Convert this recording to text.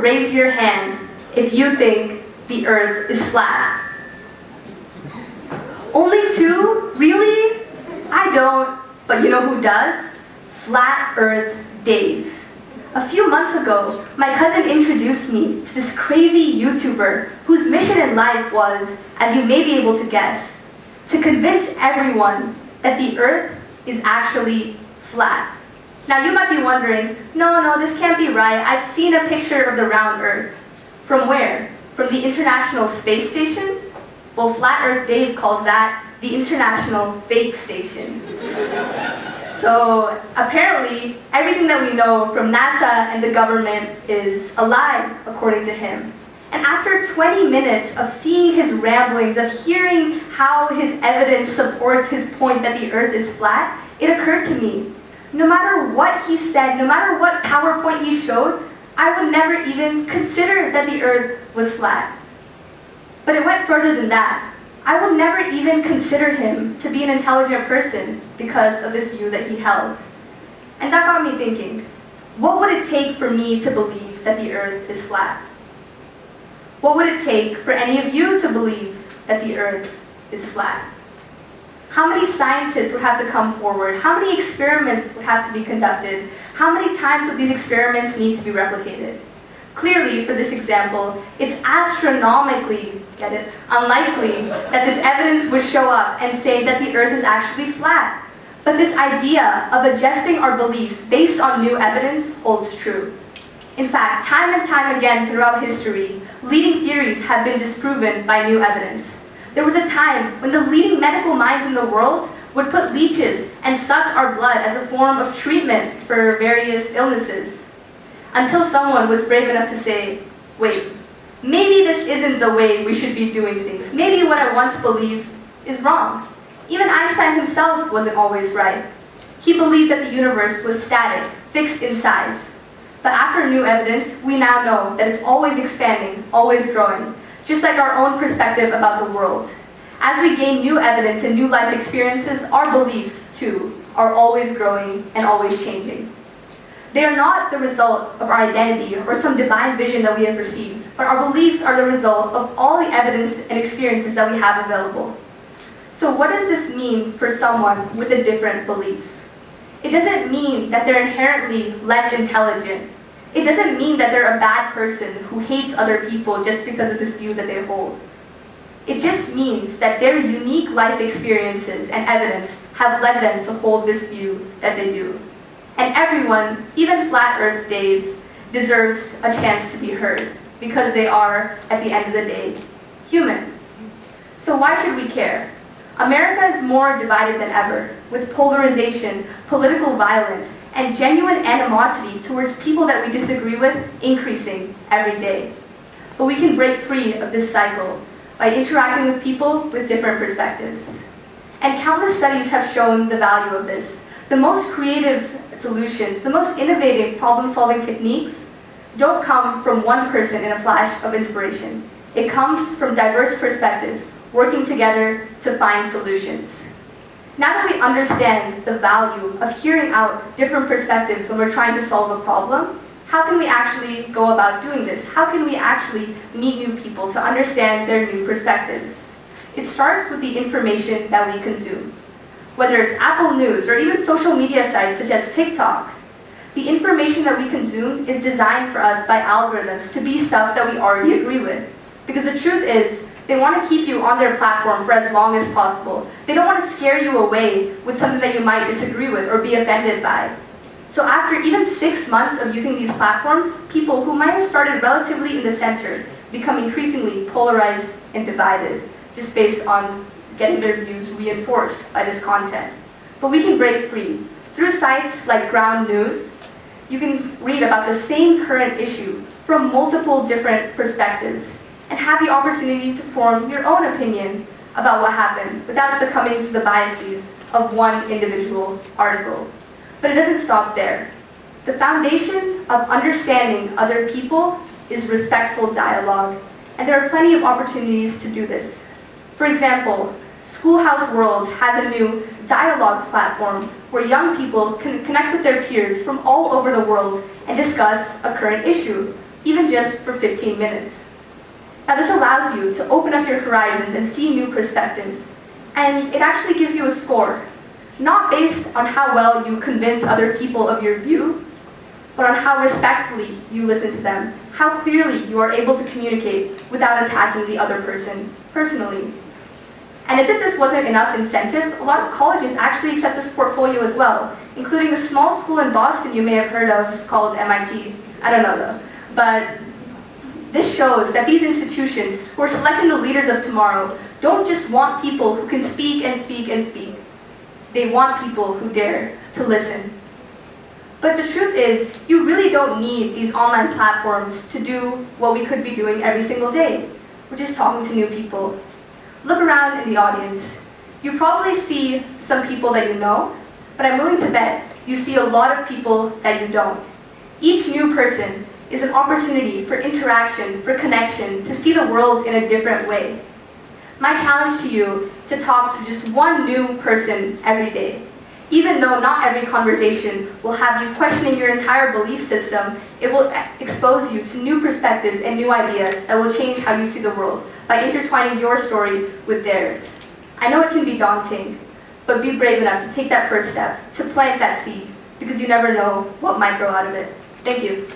raise your hand if you think the Earth is flat. Only 2? Really? I don't, but you know who does? Flat Earth Dave. A few months ago, my cousin introduced me to this crazy YouTuber whose mission in life was, as you may be able to guess, to convince everyone that the Earth is actually flat. Now you might be wondering, no, this can't be right. I've seen a picture of the round Earth. From where? From the International Space Station? Well, Flat Earth Dave calls that the International Fake Station. So apparently, everything that we know from NASA and the government is a lie, according to him. And after 20 minutes of seeing his ramblings, of hearing how his evidence supports his point that the Earth is flat, it occurred to me, no matter what he said, no matter what PowerPoint he showed, I would never even consider that the Earth was flat. But it went further than that. I would never even consider him to be an intelligent person because of this view that he held. And that got me thinking, what would it take for me to believe that the Earth is flat? What would it take for any of you to believe that the Earth is flat? How many scientists would have to come forward? How many experiments would have to be conducted? How many times would these experiments need to be replicated? Clearly, for this example, it's astronomically, unlikely that this evidence would show up and say that the Earth is actually flat. But this idea of adjusting our beliefs based on new evidence holds true. In fact, time and time again throughout history, leading theories have been disproven by new evidence. There was a time when the leading medical minds in the world would put leeches and suck our blood as a form of treatment for various illnesses. Until someone was brave enough to say, wait, maybe this isn't the way we should be doing things. Maybe what I once believed is wrong. Even Einstein himself wasn't always right. He believed that the universe was static, fixed in size. But after new evidence, we now know that it's always expanding, always growing, just like our own perspective about the world. As we gain new evidence and new life experiences, our beliefs, too, are always growing and always changing. They are not the result of our identity or some divine vision that we have received, but our beliefs are the result of all the evidence and experiences that we have available. So what does this mean for someone with a different belief? It doesn't mean that they're inherently less intelligent. It doesn't mean that they're a bad person who hates other people just because of this view that they hold. It just means that their unique life experiences and evidence have led them to hold this view that they do. And everyone, even Flat Earth Dave, deserves a chance to be heard because they are, at the end of the day, human. So why should we care? America is more divided than ever, with polarization, political violence, and genuine animosity towards people that we disagree with increasing every day. But we can break free of this cycle by interacting with people with different perspectives. And countless studies have shown the value of this. The most creative solutions, the most innovative problem-solving techniques don't come from one person in a flash of inspiration. It comes from diverse perspectives, working together to find solutions. Now that we understand the value of hearing out different perspectives when we're trying to solve a problem, how can we actually go about doing this? How can we actually meet new people to understand their new perspectives? It starts with the information that we consume. Whether it's Apple News or even social media sites such as TikTok, the information that we consume is designed for us by algorithms to be stuff that we already agree with. Because the truth is, they want to keep you on their platform for as long as possible. They don't want to scare you away with something that you might disagree with or be offended by. So after even 6 months of using these platforms, people who might have started relatively in the center become increasingly polarized and divided, just based on getting their views reinforced by this content. But we can break free. Through sites like Ground News, you can read about the same current issue from multiple different perspectives and have the opportunity to form your own opinion about what happened without succumbing to the biases of one individual article. But it doesn't stop there. The foundation of understanding other people is respectful dialogue, and there are plenty of opportunities to do this. For example, Schoolhouse World has a new dialogues platform where young people can connect with their peers from all over the world and discuss a current issue. even just for 15 minutes. Now this allows you to open up your horizons and see new perspectives. And it actually gives you a score, not based on how well you convince other people of your view, but on how respectfully you listen to them, how clearly you are able to communicate without attacking the other person personally. And as if this wasn't enough incentive, a lot of colleges actually accept this portfolio as well, including a small school in Boston you may have heard of called MIT. I don't know though. But this shows that these institutions who are selecting the leaders of tomorrow don't just want people who can speak and speak and speak. They want people who dare to listen. But the truth is, you really don't need these online platforms to do what we could be doing every single day, which is talking to new people. Look around in the audience. You probably see some people that you know, but I'm willing to bet you see a lot of people that you don't. Each new person is an opportunity for interaction, for connection, to see the world in a different way. My challenge to you is to talk to just one new person every day. Even though not every conversation will have you questioning your entire belief system, it will expose you to new perspectives and new ideas that will change how you see the world by intertwining your story with theirs. I know it can be daunting, but be brave enough to take that first step, to plant that seed, because you never know what might grow out of it. Thank you.